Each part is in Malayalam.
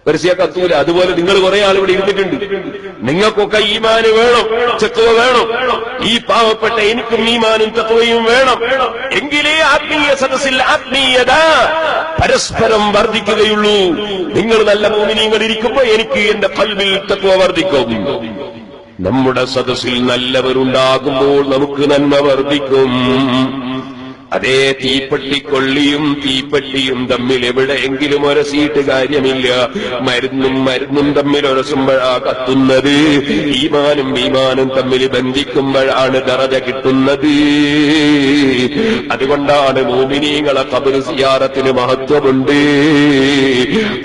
പരസ്യ കത്തൂല. അതുപോലെ നിങ്ങൾ കുറെ ആൾ ഇവിടെ ഇരുന്നിട്ടുണ്ട്. നിങ്ങൾക്കൊക്കെ ഈമാന് വേണം, തഖ്വ വേണം. ഈ പാവപ്പെട്ട എനിക്കും ഈമാനും തഖ്വയും വേണം. എങ്കിലേ ആത്മീയ സദസ്സിൽ ആത്മീയത പരസ്പരം വർദ്ധിക്കുകയുള്ളൂ. നിങ്ങൾ നല്ല മുഅ്മിനീങ്ങൾ ഇരിക്കുമ്പോൾ എനിക്ക് എന്റെ ഖൽബിൽ തഖ്വ വർദ്ധിക്കും. നമ്മുടെ സദസ്സിൽ നല്ലവരുണ്ടാകുമ്പോൾ നമുക്ക് നന്മ വർദ്ധിക്കും. അതേ തീപ്പെട്ടിക്കൊള്ളിയും തീപ്പെട്ടിയും തമ്മിൽ എവിടെയെങ്കിലും ഒരസിയിട്ട് കാര്യമില്ല. മരുന്നും തമ്മിൽ ഒരസുമ്പോഴാ കത്തുന്നത്. ഈമാനും തമ്മിൽ ബന്ധിക്കുമ്പോഴാണ് ദറജ കിട്ടുന്നത്. അതുകൊണ്ടാണ് മുഅ്മിനീങ്ങളെ ഖബർ സിയാറത്തിന് മഹത്വമുണ്ട്,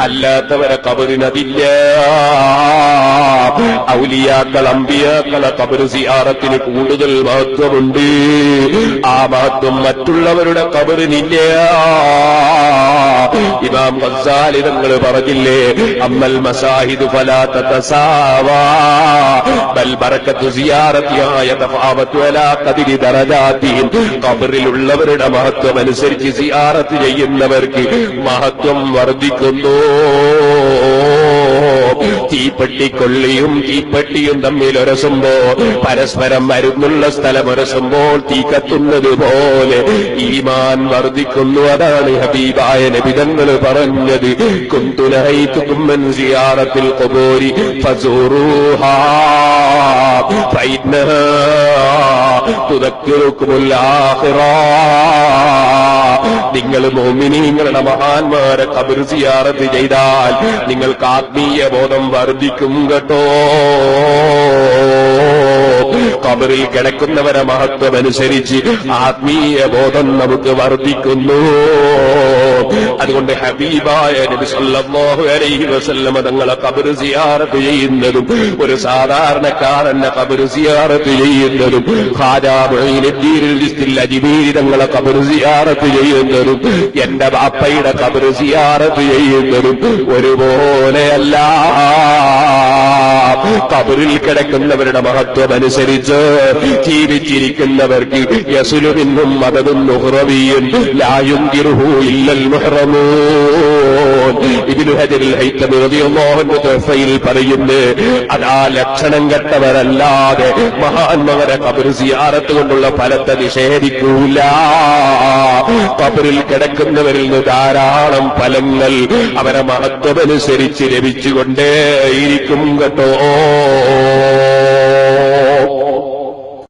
അല്ലാത്തവരെ ഖബറിനതില്ല. ഔലിയാക്കൾ അമ്പിയാക്കളെ ഖബർ സിയാറത്തിന് കൂടുതൽ മഹത്വമുണ്ട്. ആ മഹത്വം മറ്റുള്ളവരുടെ ഖബറിനില്ല. ഇമാം ഗസ്സാലി തങ്ങൾ പറഞ്ഞില്ലേ, അമ്മൽ മസാഹിദു ഫലാ തതസാവാ ബൽ ബറകത്തു സിയാറത്തിഹാ യതഫാവതു അലാ ഖദരി ദറജാതിഹിം. ഖബറിലുള്ളവരുടെ മഹത്വം അനുസരിച്ച് സിയാറത്ത് ചെയ്യുന്നവർക്ക് മഹത്വം വർദ്ധിക്കുന്നു. തീപ്പെട്ടിക്കൊള്ളിയും തീപ്പെട്ടിയും തമ്മിൽ ഒരസുമ്പോ, പരസ്പരം മരുന്നുള്ള സ്ഥലം ഒരസുമ്പോൾ തീ കത്തുന്നത് പോലെ ഈമാൻ വർദ്ധിക്കുന്നു. അതാണ് ഹബീബായ നബി തങ്ങൾ പറഞ്ഞത്, കുന്തു നഹൈതുകും മിൻ സിയാറത്തിൽ ഖുബൂരി ഫസൂറൂഹാ ഫഇന്നഹാ തുദക്കിറുകുമുൽ ആഖിറ. നിങ്ങൾ മുഅ്മിനീങ്ങളുടെ മഹാന്മാരെ ഖബർ സിയാറത്ത് ചെയ്താൽ നിങ്ങൾക്ക് ആത്മീയ ബോധം വർദ്ധിക്കും കേട്ടോ. ഖബറിൽ കിടക്കുന്നവരെ മഹത്വമനുസരിച്ച് ആത്മീയ ബോധം നമുക്ക് വർദ്ധിക്കുന്നു. അതുകൊണ്ട് ഹബീബായ നബി സല്ലല്ലാഹു അലൈഹി വസല്ലമ തങ്ങളെ ഖബർ സിയാറത്ത് ചെയ്യുന്നതും ഒരു സാധാരണക്കാരന്റെ ഖബർ സിയാറത്ത് ചെയ്യുന്നതും, ഖാജാ മുഈനുദ്ദീൻ അജ്മീരി തങ്ങളെ ഖബർ സിയാറത്ത് ചെയ്യുന്നതും, എന്റെ ബാപ്പയുടെ ഖബർ സിയാറത്ത് ചെയ്യുന്നതും ഒരുപോലെയല്ല. ഖബറിൽ കിടക്കുന്നവരുടെ മഹത്വം അനുസരിച്ച് ജീവിച്ചിരിക്കുന്നവർക്ക് യസ്ലു മിൻഹും മദദുൻ ഉഖ്റവിയ്യുൻ ലാ യുൻകിറുഹു ഇല്ലൽ മുഹ്റമൂൻ. ഇബ്നു ഹജറുൽ ഹൈതമി റളിയല്ലാഹു അൻഹു തഫ്സീൽ പറയുന്നു, അതാ ലക്ഷണം കെട്ടവരല്ലാതെ മഹാന്മാരെ ഖബർ സിയാറത്ത് കൊണ്ടുള്ള ഫലത്തെ നിഷേധിക്കൂല. ഖബറിൽ കിടക്കുന്നവരിൽ നിന്ന് ധാരാളം ഫലങ്ങൾ അവരെ മഹത്വമനുസരിച്ച് ലഭിച്ചുകൊണ്ടേയിരിക്കും കേട്ടോ.